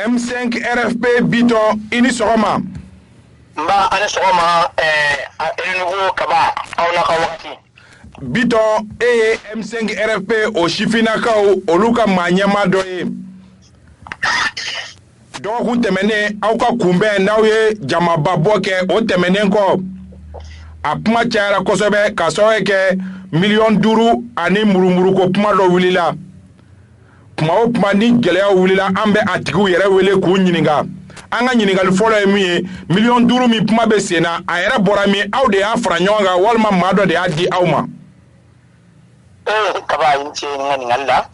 M5 RFP Biton ini sogoma mba ani sogoma renouveau kaba awna ka wakati Biton M5 RFP o shifinakaw oluka manyama do ye dɔgɔkun tɛmɛnen aw ka kunbɛn n'aw ye jamababɔ kɛ o tɛmɛnen kɔ a kuma cayara kosɛbɛ ka sababu kɛ $5 ani murumuruko kuma dɔ wulila kuma o kuma ni gɛlɛyaw wulila an bɛ a tigiw yɛrɛ wele k'u ɲininka an ka ɲininkali fɔlɔ ye min ye $5 min kuma bɛ sen na a yɛrɛ bɔra min aw de y'a fara ɲɔgɔn kan walima maa dɔ de y'a di aw ma kaba in ce ɲininkali la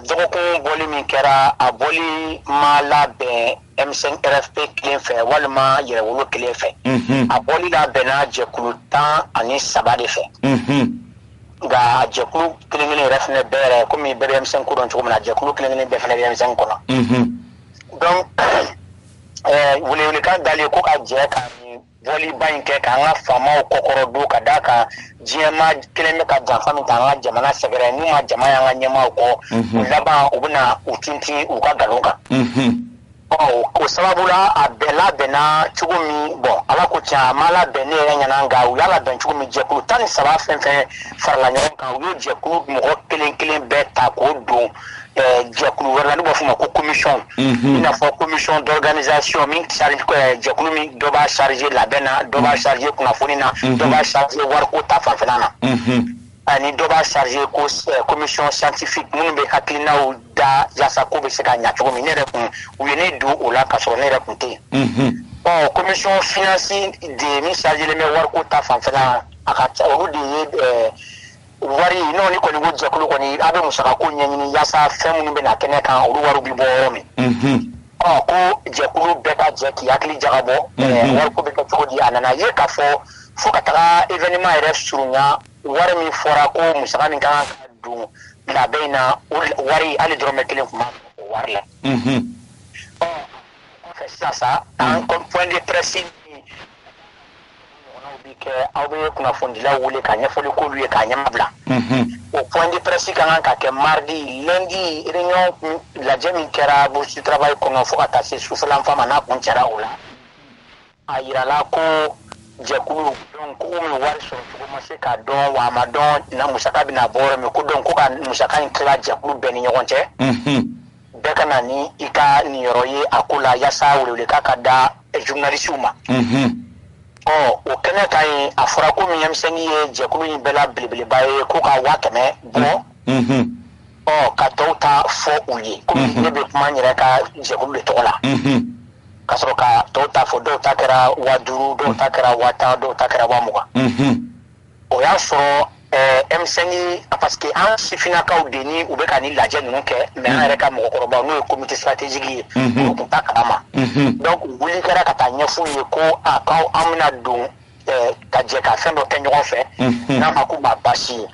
dɔgɔkun bɔli min kɛra a bɔli ma labɛn M5 RFP kelen fɛ walima yɛrɛwolo kelen fɛ a bɔli labɛnna jɛkulu 13 de fɛ nka jɛkulu kelen kelen yɛrɛ fɛnɛ bɛɛ yɛrɛ komi bɛɛ bɛ M5 ko dɔn cogo min na jɛkulu kelen kelen bɛɛ fɛnɛ bɛ M5 kɔnɔ donc welewelekan dalen ko ka jɛ ka bɔliba in kɛ k'an ka faamaw kɔkɔrɔ don ka d'a kan diɲɛma kelen bɛ ka janfa min ta an ka jamana sɛgɛrɛ n'u ma jama y'an ka ɲɛmaaw kɔ u laban u bɛna u tintin u ka nkalon kan o sababu la a bɛɛ labɛnna cogo min bɔn ala ko tiɲɛ a ma labɛn ne yɛrɛ ɲɛna nka u y'a labɛn cogo min jɛkulu 13 fɛn fɛn farala ɲɔgɔn kan u y'o jɛkulu mɔgɔ kelen kelen bɛɛ ta k'o don jɛkulu wɛrɛ la n'u b'a fɔ o ma ko commission i n'a fɔ commission d'organisation min jɛkulu min dɔ b'a chargé labɛn na dɔ b'a chargé kunnafoni na dɔ b'a chargé wariko ta fanfɛla na ani dɔ b'a chargé ko commission scientifique minnu bɛ hakilinaw da yaasa ko bɛ se ka ɲɛ cogo min ne yɛrɛ kun u ye ne don o la ka sɔrɔ ne yɛrɛ kun tɛ yen commission finance de min chargé len bɛ wariko ta fanfɛla a ka ca olu de ye wari n'o ni kɔni ko jɛkulu kɔni a bɛ musakako ɲɛɲini yaasa fɛn minnu bɛ na kɛnɛ kan olu wariw bɛ bɔ yɔrɔ min ko jɛkulu bɛɛ ka jɛ k'i hakili jagabɔ wariko bɛ kɛ cogo di a nana ye k'a fo ka taga événement yɛrɛ surunya wari min fɔra ko musaka min kan ka don labɛn in na wari hali dɔrɔmɛ 1 kuma o wari la kɔfɛ sisan sa an point de presse kɛ aw bɛ kunnafonidilaw wele ka ɲɛfɔli k'olu ye k'a ɲɛma bila o point de presse ka kan ka kɛ mardi lundi réunion lajɛ min kɛra bourse du travail kɔnɔ fo ka taa se sufɛlanfa ma n'a kun cɛra o la a yirala ko jɛkulu donc ko min wari sɔrɔ cogo ma se k'a dɔn wa a ma dɔn na musaka bɛna bɔ yɔrɔ min ko donc ko ka musaka in tila jɛkulu bɛɛ ni ɲɔgɔn cɛ bɛɛ ka na ni i ka niyɔrɔ ye a ko la yaasa weleweleka ka da journaliste ma o kɛnɛ ka ɲi a fɔra ko min M5 ye jɛkulu in bɛɛ la belebeleba ye ko ka 100,000 bɔ ka tɔw ta fɔ u ye komi ne bɛ kuma n yɛrɛ ka jɛkulu de tɔgɔ la ka sɔrɔ ka tɔw ta fɔ dɔw ta kɛra 5000 dɔw ta kɛra 10,000 dɔw ta kɛra 20,000 o y'a sɔrɔ M5 parce que an sifinnakaw de ni u bɛ ka ni lajɛ ninnu kɛ mais an yɛrɛ ka mɔgɔkɔrɔbaw n'o ye comité stratégique ye olu tun t'a kalama donc wuli kɛra ka taa ɲɛf'u ye ko k'aw an bɛna don ka jɛ ka fɛn dɔ kɛ ɲɔgɔn fɛ n'a ma k'u ma baasi ye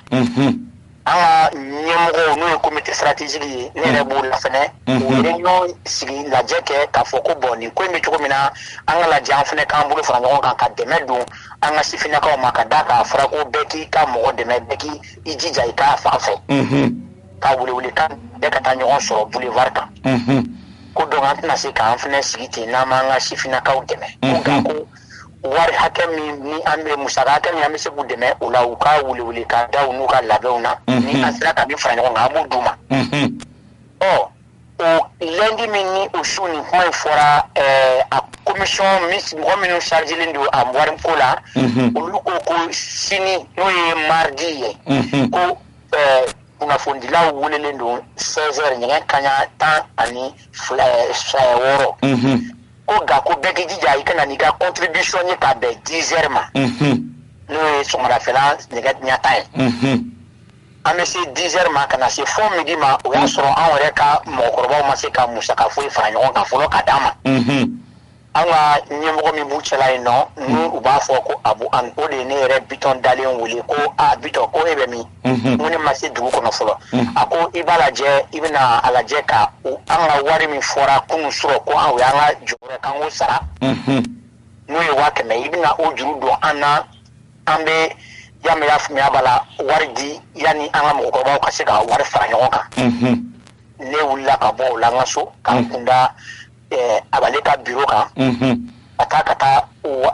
an ka ɲɛmɔgɔw n'o ye comité stratégique ye ne yɛrɛ b'o la fɛnɛ u réunion sigi lajɛ kɛ k'a fɔ ko bon nin ko in bɛ cogo min na an ka lajɛ an fɛnɛ k'an bolo fara ɲɔgɔn kan ka dɛmɛ don an ka sifinnakaw ma ka d'a kan a fɔra ko bɛɛ k'i ka mɔgɔ dɛmɛ bɛɛ k'i jija i k'a fan fɛ ka welewele kan bɛɛ ka taa ɲɔgɔn sɔrɔ boulevard kan ko donc an tɛna se k'an fɛnɛ sigi ten n'an m'an ka sifinnakaw dɛmɛ ko nka ko wari hakɛ min ni an bɛ musaka hakɛ min an bɛ se k'u dɛmɛ o la u ka welewele ka da u n'u ka labɛnw na ni an sera ka min fara ɲɔgɔn kan an b'o d'u ma o lundi min ni o su nin kuma in fɔra a commission mɔgɔ minnu chargelen don a wariko la olu ko ko sini n'o ye mardi ye ko kunnafonidilaw welelen don 16h ɲɛgɛn kaɲa 16 ko nka ko bɛɛ k'i jija i kana n'i ka contribution ye ka bɛn 10h ma n'o ye sɔgɔmadafɛla nɛgɛ ɲɛ 10 ye an bɛ se 10h ma ka na se fo midi ma o y'a sɔrɔ an yɛrɛ ka mɔgɔkɔrɔbaw ma se ka musaka foyi fara ɲɔgɔn kan fɔlɔ ka d'an ma an ka ɲɛmɔgɔ min b'u cɛla yen nɔ ni u b'a fɔ ko abu an o de ye ne yɛrɛ Biton dalen wele ko Biton ko e bɛ min ko ne ma se dugu kɔnɔ fɔlɔ a ko i b'a lajɛ i bɛna a lajɛ ka an ka wari min fɔra kunun sɔrɔ ko an o y'an ka juru k'an k'o sara n'o ye 100,000 i bɛna o juru don an na an bɛ y'a faamuya b'a la wari di yanni an ka mɔgɔkɔrɔbaw ka se ka wari fara ɲɔgɔn kan ne wulila ka bɔ o la n ka so ka kunda abale ka bureau kan ka taa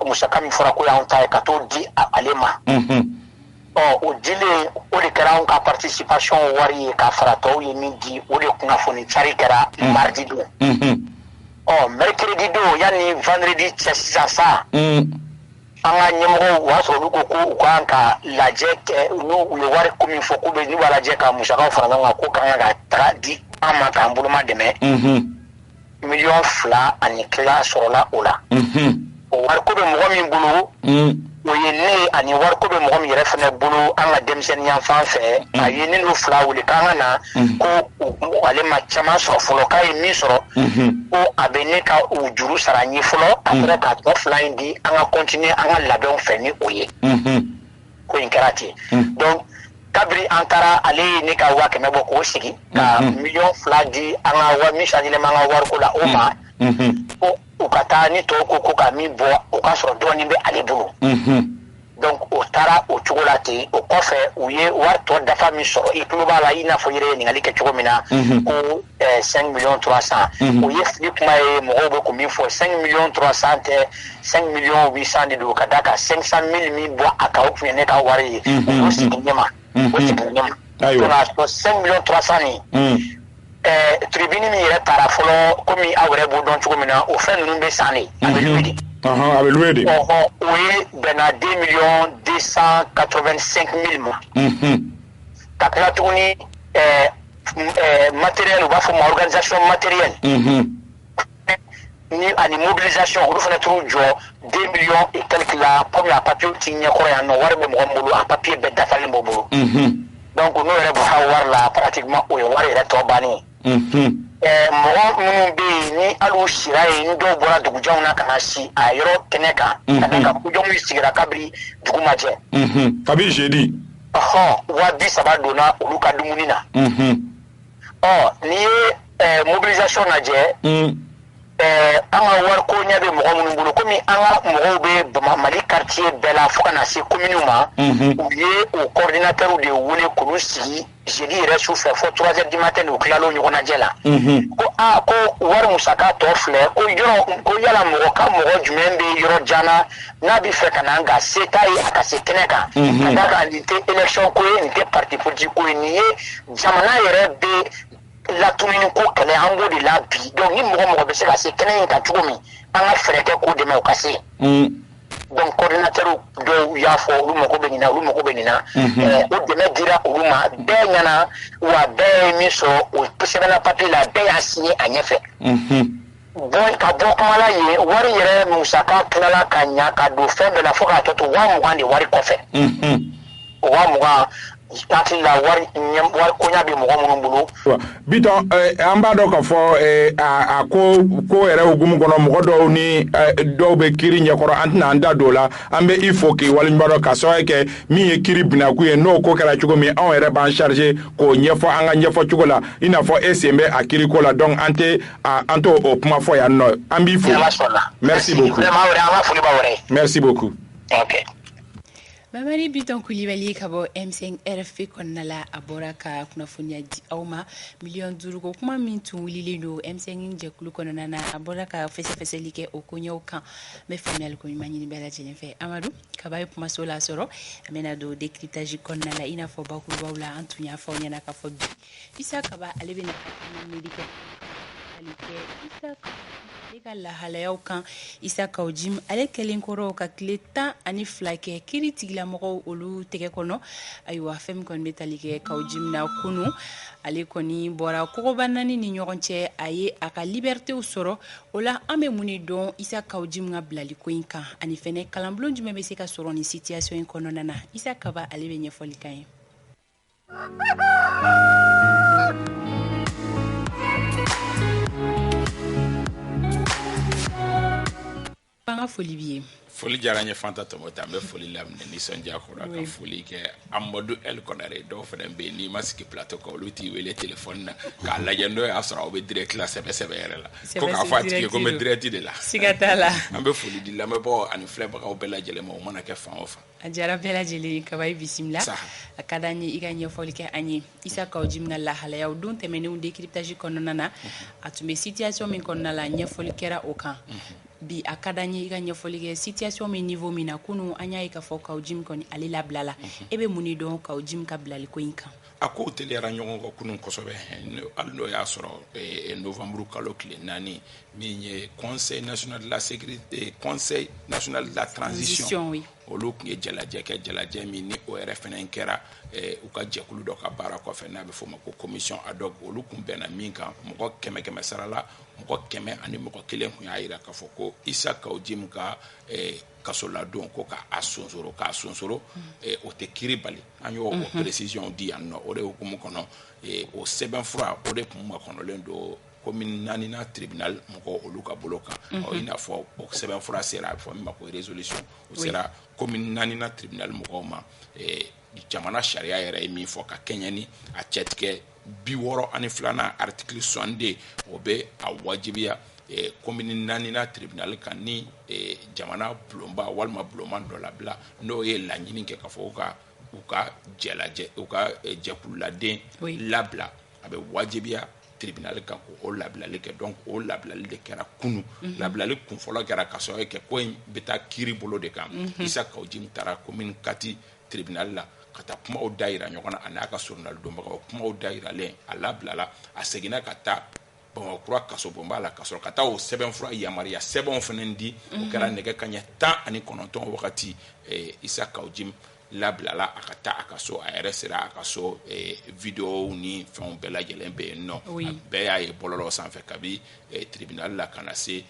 musaka min fɔra ko y'anw ta ye ka t'o di ale ma o dilen o de kɛra anw ka participation wari ye ka fara tɔw ye min di o de kunnafoni cari kɛra mardi don mercredi don yanni vendredi cɛ sisan sa an ka ɲɛmɔgɔw o y'a sɔrɔ olu ko u kan ka lajɛ kɛ n'u ye wari ko min fɔ k'u bɛ n'u b'a lajɛ ka musakaw fara ɲɔgɔn kan ko kan ka taga di an ma k'an boloma dɛmɛ $2.2 sɔrɔla o la o wariko bɛ mɔgɔ min bolo o ye ne ani wariko bɛ mɔgɔ min yɛrɛ fana bolo an ka denmisɛnnin yan fan fɛ a ye ne n'u fila wele k'an ka na ko ale ma caman sɔrɔ fɔlɔ k'a ye min sɔrɔ ko a bɛ ne ka u juru sara n ye fɔlɔ après ka tɔ fila in di an ka continuer an ka labɛnw fɛ ni o ye ko in kɛra ten donc kabiri an taara ale ye ne ka 100 bɔ k'o sigi ka $2 di an ka wari min chargelen b'an ka wariko la o ma ko u ka taa ni tɔw ko ka min bɔ o ka sɔrɔ dɔɔnin bɛ ale bolo donc o taara o cogo la ten o kɔfɛ u ye wari tɔ dafa min sɔrɔ i tulo b'a la i n'a fɔ yɛrɛ ye ɲininkali kɛ cogo min na ko 5.300.000 o ye fili kuma ye mɔgɔw bɛ ko min fɔ 5.300.000 tɛ 5.800.000 de don ka d'a kan 500.000 min bɔ a kan o tun ye ne ka wari ye o sigi ɲɛma o sigi ɲɛma donc a sɔrɔ 5.300.000 nin tribune min yɛrɛ taara fɔlɔ komi aw yɛrɛ b'o dɔn cogo min na o fɛn ninnu bɛ san de a bɛ loué de a bɛ loué de o ye bɛnna 2.285.000 ma ka tila tuguni matériel u b'a fɔ ma organisation matériel ni ani mobilisation olu fana t'u jɔ 2 millions et quelques la comme a papier ti ɲɛkɔrɔ yan nɔ wari bɛ mɔgɔ min bolo a papier bɛɛ dafalen b'o bolo donc n'o yɛrɛ bɔra wari la pratiquement o ye wari yɛrɛ tɔ bannen mɔgɔ minnu bɛ yen ni hali u sira yen ni dɔw bɔra dugujanw na ka na si a yɔrɔ kɛnɛ kan ka da kan kujɔnw sigira kabiri dugu ma jɛ kabiri jeudi 30 donna olu ka dumuni na n'i ye mobilisation lajɛ an ka wariko ɲɛ bɛ mɔgɔ minnu bolo komi an ka mɔgɔw bɛ Mali quartier bɛɛ la fo ka na se commune ma u ye o coordinateur de wele k'olu sigi jeudi yɛrɛ su fɛ fo 3h du matin u tilala o ɲɔgɔnnajɛ la ko ko wari musaka tɔ filɛ ko yala mɔgɔ ka mɔgɔ jumɛn bɛ yɔrɔ jan na n'a bɛ fɛ ka na nka se t'a ye a ka se kɛnɛ kan ka d'a kan nin tɛ élection ko ye nin tɛ parti politique ko ye nin ye jamana yɛrɛ bɛ latumini ko kɛlɛ an b'o de la bi donc ni mɔgɔ bɛ se ka se kɛnɛ in kan cogo min an ka fɛɛrɛ kɛ k'o dɛmɛ o ka se donc coordinateur dɔw y'a fɔ olu mago bɛ nin na olu mago bɛ nin na o dɛmɛ dira olu ma bɛɛ ɲɛna wa bɛɛ ye min sɔrɔ o sɛbɛnna papier la bɛɛ y'a signé a ɲɛfɛ ka bɔ kuma la yen wari yɛrɛ musaka tilala ka ɲa ka don fɛn bɛɛ la fo k'a tɔ to 20,000 de wari kɔfɛ o 20,000 hakili la wari koɲa bɛ mɔgɔ minnu bolo Bitɔn an b'a dɔn k'a fɔ a ko yɛrɛ hukumu kɔnɔ mɔgɔ dɔw ni dɔw bɛ kiri ɲɛkɔrɔ an tɛna an da don o la an bɛ i fo k'i waleɲuman dɔn ka sababu kɛ min ye kiri binakun ye n'o ko kɛra cogo min anw yɛrɛ b'an charger k'o ɲɛfɔ an ka ɲɛfɔ cogo la i n'a fɔ e sen bɛ a kiri ko la donc an t'o kuma fɔ yan nɔ an b'i fo merci beaucoup merci beaucoup ok Mamari Bitɔn Kulibali ka bɔ M5 RFI kɔnɔna la a bɔra ka kunnafoniya di aw ma $5 ko kuma min tun wulilen don M5 jɛkulu kɔnɔna na a bɔra ka fɛsɛfɛsɛli kɛ o koɲɛw kan n bɛ faamuyali ko ɲuman ɲini bɛɛ lajɛlen fɛ Amadu kaba ye kumaso la sɔrɔ an bɛna don décryptage kɔnɔna la i n'a fɔ bakurubaw la an tun y'a fɔ aw ɲɛna k'a fɔ bi Isa Kaba ale bɛna miiri kɛ Isa ale ka lahalayaw kan Isa Kawujim ale kɛlen kɔrɔ ka tile 12 kɛ kiri tigilamɔgɔw olu tɛgɛ kɔnɔ ayiwa fɛn min kɔni bɛ tali kɛ Kawujim na kunu ale kɔni bɔra kɔgɔba 4 ni ɲɔgɔn cɛ a ye a ka libertéw sɔrɔ o la an bɛ mun de dɔn Isa Kawujim ka bilali ko in kan ani fɛnɛ kalanbulon jumɛn bɛ se ka sɔrɔ ni situation in kɔnɔna na Isa Kaba ale bɛ ɲɛfɔli kan ye Banga foli bi ye foli diyara n ye Fanta Tomota n bɛ foli laminɛ nisɔndiya kɔrɔ ka foli kɛ Amadou El Konare dɔw fana bɛ yen n'i ma sigi plateau kan olu t'i wele téléphone na k'a lajɛ n'o y'a sɔrɔ aw bɛ direct la sɛbɛ yɛrɛ la ko k'a fɔ a tigi ye ko n bɛ direct de la siga t'a la an bɛ foli di lamɛnbagaw ani filɛbagaw bɛɛ lajɛlen ma o mana kɛ fan o fan a diyara bɛɛ lajɛlen kaba i bisimila a ka d'an ye i ka ɲɛfɔli kɛ an ye Isa Kaouji mina lahalayaw don tɛmɛnenw décryptage kɔnɔna na a tun bɛ situation min kɔnɔna la ɲɛfɔli kɛra o kan bi a ka d'an ye i ka ɲɛfɔli kɛ situation min niveau min na kunun an y'a ye k'a fɔ Kaouji kɔni ale labila la e bɛ mun de dɔn Kaouji ka bilali ko in kan a ko teliyara ɲɔgɔn kɔ kunun kosɛbɛ hali n'o y'a sɔrɔ novembre kalo tile 4 min ye conseil national de la sécurité conseil national de la transition olu tun ye jalajɛ kɛ jalajɛ min ni o yɛrɛ fana kɛra u ka jɛkulu dɔ ka baara kɔfɛ n'a bɛ fɔ o ma ko commission ad hoc olu tun bɛnna min kan mɔgɔ 100 sara la mɔgɔ 100 ani mɔgɔ 1 tun y'a jira k'a fɔ ko Isa Kaouji ka kasoladon ko k'a sonsoro o tɛ kiiri bali an y'o précision di yan nɔ o de hukumu kɔnɔ o sɛbɛnfura o de tun makɔnɔlen don commune 4nan tribunal mɔgɔ olu ka bolo kan i n'a fɔ o sɛbɛnfura sera a bɛ fɔ min ma ko résolution o sera commune 4nan tribunal mɔgɔw ma jamana sariya yɛrɛ ye min fɔ ka kɛɲɛ ni a cɛtigɛ 62 article 62 o bɛ a wajibiya commune 4nan tribunal kan ni jamana bulonba walima bulonman dɔ labila n'o ye laɲini kɛ ka fɔ u ka jɛkululaden labila a bɛ wajibiya tribunal kan ko o labilali kɛ donc o labilali de kɛra kunu labilali kun fɔlɔ kɛra ka sɔrɔ kɛ ko in bɛ taa kiiri bolo de kan Isa Kaouji taara commune 4 tribunal la ka taa kumaw da yira ɲɔgɔn na a n'a ka journal dɔnbagaw kumaw da yiralen a labilala a seginna ka taa Bamakura kasobonba la ka sɔrɔ ka taa o sɛbɛnfura yamaruya sɛbɛnw fana di o kɛra nɛgɛ kanɲɛ 19 wagati Isa Kaouji labilala a ka taa a ka so a yɛrɛ sera a ka so video ni fɛnw bɛɛ lajɛlen bɛ yen nɔ a bɛɛ y'a ye bɔlɔlɔ sanfɛ kabi tribunal la ka na se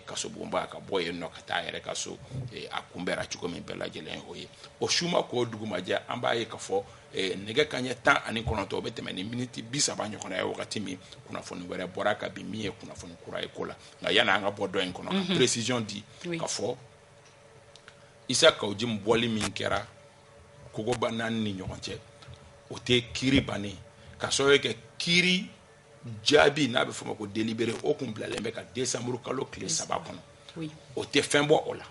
kasobonba ka bɔ yen nɔ ka taa a yɛrɛ ka so a kunbɛra cogo min bɛɛ lajɛlen o ye o suma k'o dugumajɛ an b'a ye ka fɔ nɛgɛ kanɲɛ 19 o bɛ tɛmɛ ni miniti 30 ɲɔgɔnna ye wagati min kunnafoni wɛrɛ bɔra ka bin min ye kunnafoni kura ye ko la nka yanni an ka bɔ dɔ in kɔnɔ ka précision di ka fɔ Isa Kaouji bɔli min kɛra kogoba 4 ni ɲɔgɔn cɛ o tɛ kiiri bannen ka sɔrɔ kɛ kiiri jaabi n'a bɛ fɔ o ma ko délibéré o kun bilalen bɛ ka décembre kalo tile 3 kɔnɔ o tɛ fɛn bɔ o la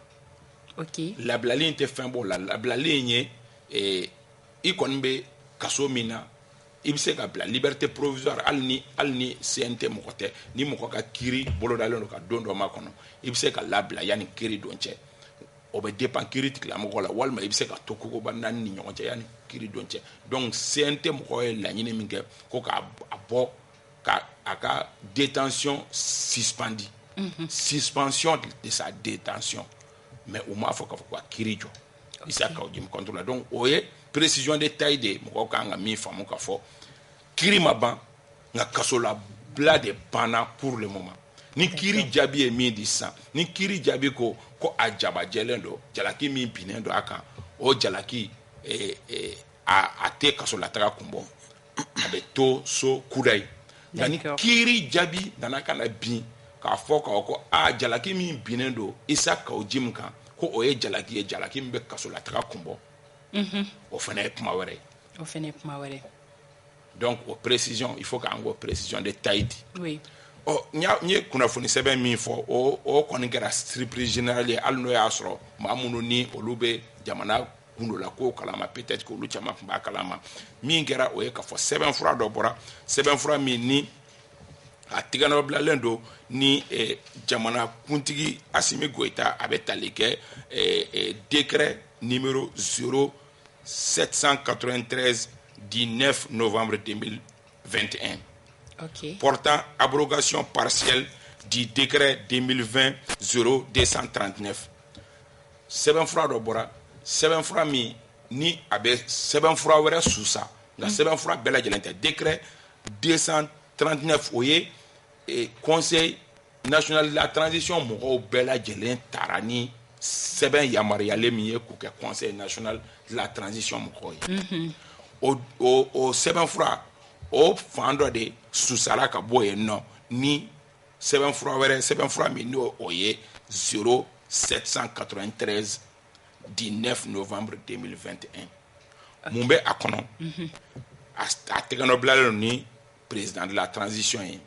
labilali in tɛ fɛn bɔ o la labilali in ye i kɔni bɛ kaso min na i bɛ se ka bila liberté provisoire hali ni CNT mɔgɔ tɛ ni mɔgɔ ka kiiri bolodalen don ka don dɔ ma kɔnɔ i bɛ se ka labila yanni kiiri don cɛ o bɛ dépend kiiri tigilamɔgɔ la walima i bɛ se ka to kogoba 4 ni ɲɔgɔn cɛ yanni kiiri don cɛ donc CNT mɔgɔ ye laɲini min kɛ ko k'a bɔ a ka détention suspendue suspension de sa détention mais u m'a fɔ k'a fɔ ko a kiiri jɔ Isa Kaouji contre la donc o ye précision de taille de mɔgɔw kan ka min faamu ka fɔ kiiri ma ban nka kasolabila de banna pour le moment ni kiiri jaabi ye min di sisan ni kiiri jaabi ko a jabajɛlen don jalaki min binnen don a kan o jalaki a tɛ kasolataga kun bɔ a bɛ to so kuda ye nka ni kiiri jaabi nana ka na bin k'a fɔ ko jalaki min binnen don Isa Kaouji kan ko o ye jalaki ye jalaki min bɛ kasolataga kun bɔ o fana ye kuma wɛrɛ donc o précision il faut k'an k'o précision de taille di n ye kunnafoni sɛbɛn min fɔ o kɔni kɛra surprise générale ye hali n'o y'a sɔrɔ maa minnu ni olu bɛ jamana kundo la ko kalama peut-être que olu caman tun b'a kalama min kɛra o ye k'a fɔ sɛbɛnfura dɔ bɔra sɛbɛnfura min ni a tigɛnɔbilalen don ni jamana kuntigi Asimi Goïta a bɛ tali kɛ décret numéro 0793 du 9 novembre 2021 portant abrogation partielle du décret 2020-0239 sɛbɛnfura dɔ bɔra sɛbɛnfura min ni a bɛ sɛbɛnfura wɛrɛ susa nka sɛbɛnfura bɛɛ lajɛlen tɛ décret 239 o ye conseil national de la transition mɔgɔw bɛɛ lajɛlen taara ni sɛbɛn yamaruyalen min ye k'u kɛ conseil national de la transition mɔgɔw ye o sɛbɛnfura o fan dɔ de susara ka bɔ yen nɔ ni sɛbɛnfura wɛrɛ sɛbɛnfura min n'o o ye 793 du 9 novembre 2021 mun bɛ a kɔnɔ a tɛgɛnɔ bilalen ni président de la transition ye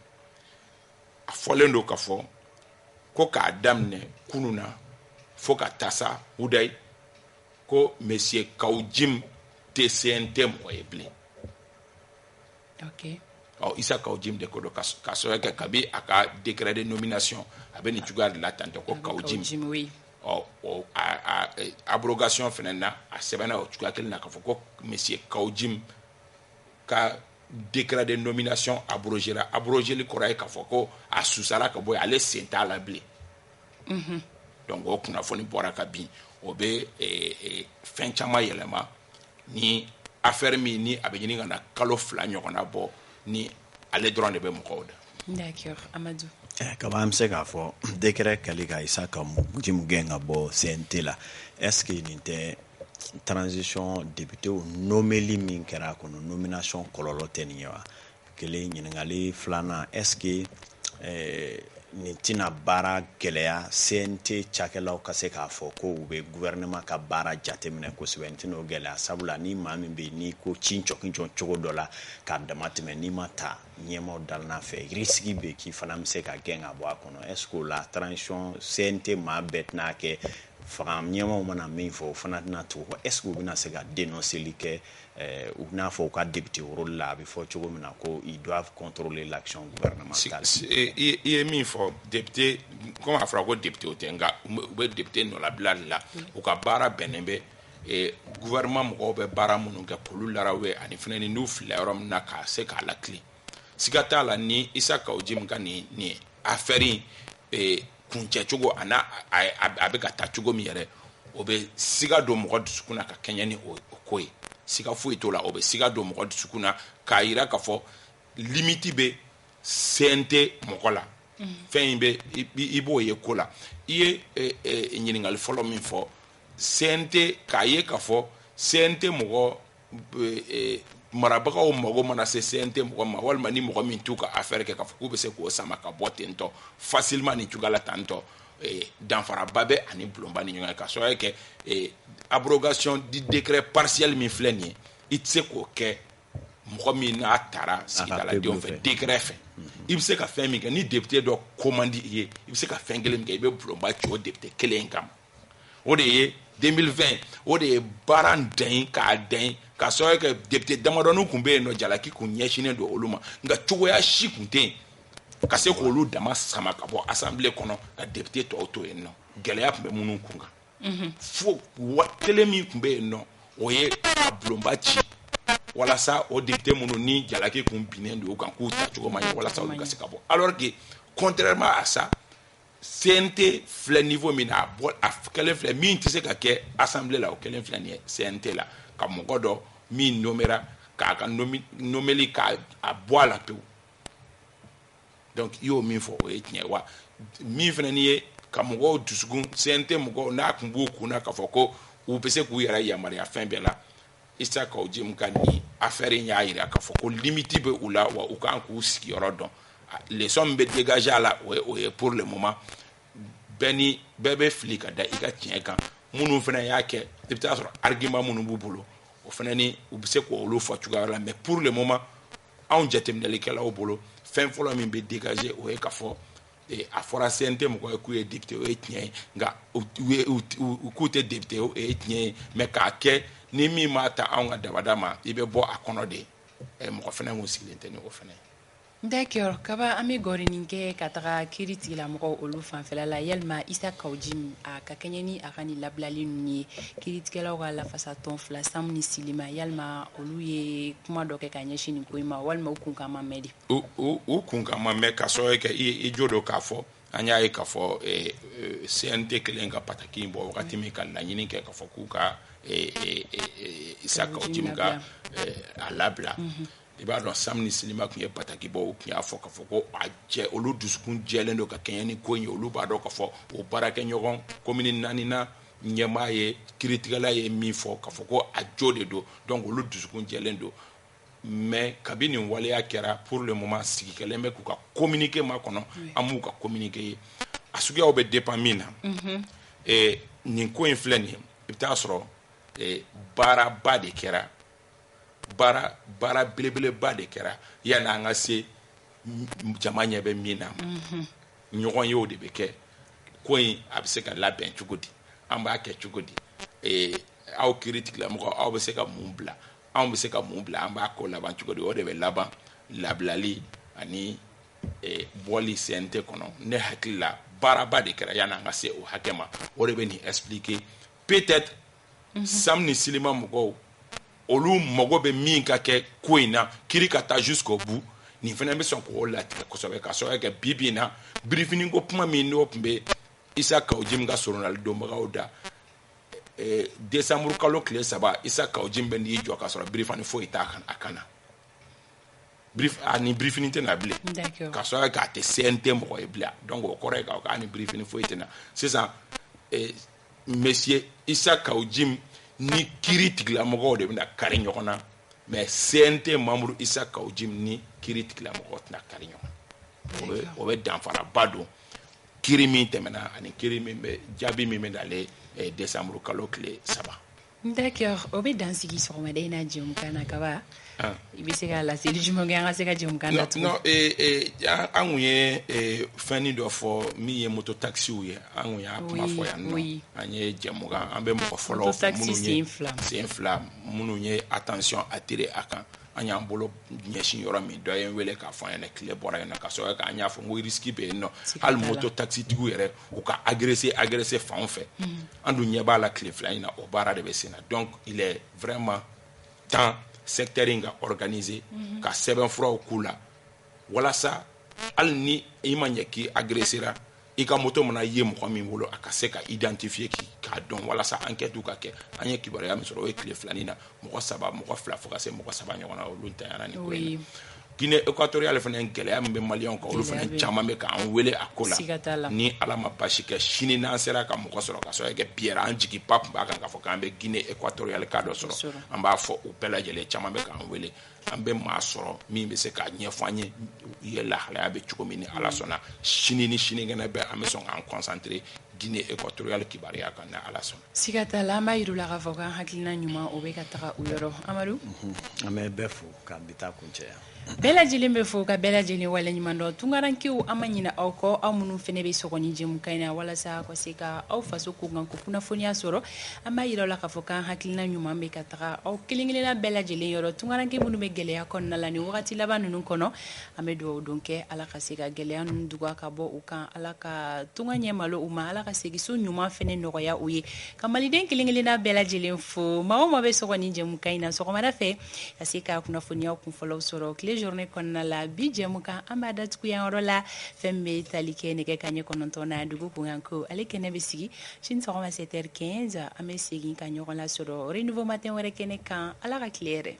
a fɔlen don k'a fɔ ko k'a daminɛ kunun na fo ka taa sa Udayi ko monsieur Kawujim tɛ CNT mɔgɔ ye bilen. Ok. Isa Kawujim de ko don ka sɔrɔ kɛ kabi a ka décret de nomination a bɛ nin cogoya de la tantɔ ko Kawujim. Oui. Abrogation fɛnɛ na a sɛbɛnna o cogoya kelen na k'a fɔ ko monsieur Kawujim ka décret de nomination abrogera abrogeli kɔrɔ ye k'a fɔ ko a susara ka bɔ yen ale sen t'a la bilen. Donc o kunnafoni bɔra ka bin o bɛ fɛn caman yɛlɛma ni affaire min ni a bɛ ɲini ka na kalo 2 ɲɔgɔnna bɔ ni ale dɔrɔn de bɛ mɔgɔw da. D'accord, Amadou. Kaba an bɛ se k'a fɔ décret kɛli ka Isa Kawujim gɛn ka bɔ CNT la est-ce que nin tɛ transition député nomeli min kɛra a kɔnɔ nomination kɔlɔlɔ tɛ nin ye wa? Kelen ɲininkali filanan est-ce que nin tɛna baara gɛlɛya CNT cakɛlaw ka se k'a fɔ ko u bɛ gouvernement ka baara jateminɛ kosɛbɛ, nin tɛna o gɛlɛya sabula ni maa min bɛ yen n'i ko ci jɔ cogo dɔ la k'a dama tɛmɛ n'i ma ta ɲɛmaw dalina fɛ risque bɛ k'i fana bɛ se ka gɛn ka bɔ a kɔnɔ est-ce que o la transition CNT maa bɛɛ tɛna kɛ faga ɲɛmaw mana min fɔ o fana tɛna tugu est-ce que u bɛna se ka dénonceli kɛ u bɛna fɔ u ka député rôle la a bɛ fɔ cogo min na ko ils doivent contrôler l'action gouvernementale. I ye min fɔ député comme a fɔra ko député o tɛ nka u bɛ député nɔlabila de la u ka baara bɛnnen bɛ gouvernement mɔgɔw bɛ baara minnu kɛ k'olu larawe ani fana ni n'u filila yɔrɔ min na k'a se k'a lakili siga t'a la ni Isa Kawujim ka nin affaire in kuncɛ cogo a bɛ ka taa cogo min yɛrɛ o bɛ siga don mɔgɔ dusukun na ka kɛɲɛ ni o ko ye siga foyi t'o la o bɛ siga don mɔgɔ dusukun na k'a yira k'a fɔ limite bɛ CNT mɔgɔ la fɛn in bɛ i b'o ye ko la i ye ɲininkali fɔlɔ min fɔ CNT k'a ye k'a fɔ CNT mɔgɔ marabagaw mago mana se CNT mɔgɔ ma walima ni mɔgɔ min t'u ka affaire kɛ k'a fɔ k'u bɛ se k'o sama ka bɔ tentɔ facilement ni cogoya la tantɔ danfaraba bɛ ani bulonba ni ɲɔgɔn ye ka sɔrɔ kɛ abrogation du décret partiel min filɛ nin ye i tɛ se k'o kɛ mɔgɔ min n'a taara sigidaladenw fɛ décret fɛ i bɛ se ka fɛn min kɛ ni député dɔ commande i ye i bɛ se ka fɛn kelen min kɛ i bɛ bulonba ci o député kelen in kama o de ye 2020 o de ye baara dan k'a dan ka sɔrɔ kɛ député damadɔni kun bɛ yen nɔ jalaki kun ɲɛsinnen don olu ma nka cogoya si kun tɛ yen ka se k'olu dama sama ka bɔ assemblée kɔnɔ ka député tɔw to yen nɔ gɛlɛya kun bɛ minnu kun kan fo kelen min kun bɛ yen nɔ o ye a bulonba ci walasa o député minnu ni jalaki kun binnen don u kan k'u ta cogo ma ɲɛ walasa olu ka se ka bɔ alors que contrairement à ça CNT filɛ niveau min na a kelen filɛ min tɛ se ka kɛ assemblée la o kelen filɛ nin ye CNT la ka mɔgɔ dɔ min nomera k'a ka nomeli k'a bɔ a la pewu donc i y'o min fɔ o ye tiɲɛ wa min fana ni ye ka mɔgɔw dusukun CNT mɔgɔw n'a kun b'u kun na k'a fɔ ko u bɛ se k'u yɛrɛ yamaruya fɛn bɛɛ la Isa Kawujim ka nin affaire in y'a jira k'a fɔ ko limite bɛ u la wa u kan k'u sigiyɔrɔ dɔn leçon min bɛ dégager a la o ye pour le moment bɛɛ bɛ fili ka da i ka tiɲɛ kan minnu fana y'a kɛ i bɛ taa sɔrɔ argument minnu b'u bolo o fana ni u bɛ se k'olu fɔ cogoya la mais pour le moment anw jateminɛlikɛlaw bolo fɛn fɔlɔ min bɛ dégager o ye k'a fɔ a fɔra CNT mɔgɔ ye k'u ye député o ye tiɲɛ ye nka k'u tɛ député o ye tiɲɛ ye mais k'a kɛ ni min m'a ta anw ka dabada ma i bɛ bɔ a kɔnɔ de mɔgɔ fana kun sigilen tɛ ni o fana ye. D'accord, kaba an bɛ gɔrinin kɛ ka taga kiiri tigilamɔgɔw olu fanfɛla la yalima Isa Kawujim a ka kɛɲɛ ni a ka nin labilali ninnu ye kiiritigɛlaw ka lafasa tɔn 2 Samu ni Silima yalima olu ye kuma dɔ kɛ ka ɲɛsin nin ko in ma walima u kunkan ma mɛn de. U kunkan ma mɛn ka sɔrɔ kɛ i jo don k'a fɔ an y'a ye k'a fɔ CNT kelen ka pataki bɔ wagati min ka laɲini kɛ k'a fɔ k'u ka Isa Kawujim ka a labila. I b'a dɔn Samu ni Silima tun ye pataki bɔ u tun y'a fɔ k'a fɔ ko olu dusukun jɛlen don ka kɛɲɛ ni ko in ye olu b'a dɔn k'a fɔ o baarakɛɲɔgɔn commune 4nan ɲɛmaa ye kiiritigɛla ye min fɔ k'a fɔ ko a jo de don donc olu dusukun jɛlen don mais kabi nin waleya kɛra pour le moment sigi kɛlen bɛ k'u ka communiqué ma kɔnɔ an b'u ka communiqué ye a suguyaw bɛ dépend min na nin ko in filɛ nin ye i bɛ taa sɔrɔ baaraba de kɛra baara belebeleba de kɛra yanni an ka se jama ɲɛ bɛ min na ɲɔgɔn ye o de bɛ kɛ ko in a bɛ se ka labɛn cogo di an b'a kɛ cogo di aw kiiri tigilamɔgɔ aw bɛ se ka mun bila anw bɛ se ka mun bila an b'a ko laban cogo di o de bɛ laban labilali ani bɔli CNT kɔnɔ ne hakili la baaraba de kɛra yanni an ka se o hakɛ ma o de bɛ nin expliquer peut-être Sam ni Silima mɔgɔw olu mago bɛ min ka kɛ ko in na kiiri ka taa jusqu'au bout nin fana bɛ sɔn k'o latigɛ kosɛbɛ ka sɔrɔ kɛ bi na briefing ko kuma min n'o tun bɛ Isa Kawujim ka soronnali donbagaw da décembre kalo tile 3 Isa Kawujim bɛ n'i jɔ ka sɔrɔ briefing foyi t'a kan na ani briefing tɛ na bilen ka sɔrɔ k'a tɛ CNT mɔgɔ ye bilen donc o kɔrɔ ye k'a ni briefing foyi tɛ na sisan monsieur Isa Kawujim ni kiiri tigilamɔgɔw de bɛna kari ɲɔgɔn na mais CNT membre Isa Kawujim ni kiiri tigilamɔgɔw tɛna kari ɲɔgɔn na o bɛ danfaraba don kiiri min tɛmɛna ani kiiri min bɛ jaabi min bɛ nalen décembre kalo tile 3. D'accord, o bɛ dan sigi sɔgɔmada in na jɛmukan na kaba i bɛ se ka laseli jumɛn kɛ an ka se ka jɛmukan na tugun. Non an kun ye fɛnnin dɔ fɔ min ye moto taxiw ye an kun y'a kuma fɔ yan nɔ an ye jɛmukan an bɛ mɔgɔ fɔlɔ sen fila minnu ye attention attirer a kan an y'an bolo ɲɛsin yɔrɔ min dɔ ye n wele k'a fɔ an ɲɛna tile bɔra yen nɔ ka sɔrɔ k'an y'a fɔ n ko risque bɛ yen nɔ hali moto taxi tigiw yɛrɛ u ka agresser fan fɛ an dun ɲɛ b'a la tile fila in na o baara de bɛ sen na donc il est vraiment temps secteur in ka organiser ka sɛbɛnfuraw k'u la walasa hali ni i ma ɲɛ k'i agressera i ka moto mana ye mɔgɔ min bolo a ka se ka identifier k'a dɔn walasa enquête ka kɛ an ye kibaruya min sɔrɔ o ye tile filanin na mɔgɔ 3 mɔgɔ 2 fo ka se mɔgɔ 7 ɲɔgɔn na olu ntanyana ni ko in na Guinée équatoriale fana gɛlɛya min bɛ maliyɛnw kan olu fana caman bɛ k'an wele a ko la ni ala ma basi kɛ sini n'an sera ka mɔgɔ sɔrɔ ka sɔrɔ kɛ biyɛra an jigi pa tun b'a kan k'a fɔ k'an bɛ Guinée équatoriale ka dɔ sɔrɔ an b'a fɔ u bɛɛ lajɛlen caman bɛ k'an wele an bɛ maa sɔrɔ min bɛ se k'a ɲɛfɔ an ye ye lahalaya bɛ cogo min ni ala sɔnna sini ni sinikɛnɛ bɛɛ an bɛ sɔn k'an concentré Guinée équatoriale kibaruya kan ni ala sɔnna. Siga t'a la an b'a yir'u la k'a fɔ k'an hakilina ɲuman o bɛ ka taga u yɔrɔ Amadu. An bɛ bɛɛ fo k'an bi taa kuncɛya. bɛɛ lajɛlen bɛ fo ka bɛɛ lajɛlen wale ɲuman dɔn tunkarankew an ma ɲina aw kɔ aw minnu fɛnɛ bɛ sɔgɔni jɛmukan in na walasa ka se ka aw faso kokan ko kunnafoniya sɔrɔ an b'a yir'aw la k'a fɔ k'an hakilina ɲuman bɛ ka taga aw kelen kelenna bɛɛ lajɛlen yɔrɔ tunkaranke minnu bɛ gɛlɛya kɔnɔna la ni wagati laban ninnu kɔnɔ an bɛ dugawu don kɛ ala ka se ka gɛlɛya ninnu duga ka bɔ u kan ala ka tunga ɲɛ malo u ma ala ka segiso ɲuman fɛnɛ nɔgɔya u ye ka maliden kelen kelenna bɛɛ lajɛlen fo maa o maa bɛ sɔgɔni jɛmukan in na sɔgɔmada fɛ ka se ka kunnafoniyaw kunfɔlɔw sɔrɔ tile journée kɔnɔna la bi jɛmukan an b'a datugu yan yɔrɔ la fɛn bɛ tali kɛ nɛgɛ kanɲɛ 9 na dugu kunkan ko ale kɛnɛ bɛ sigi sini sɔgɔma 7h15 an bɛ segin ka ɲɔgɔn lasɔrɔ renouveau matin wɛrɛ kɛnɛ kan ala ka tile yɛrɛ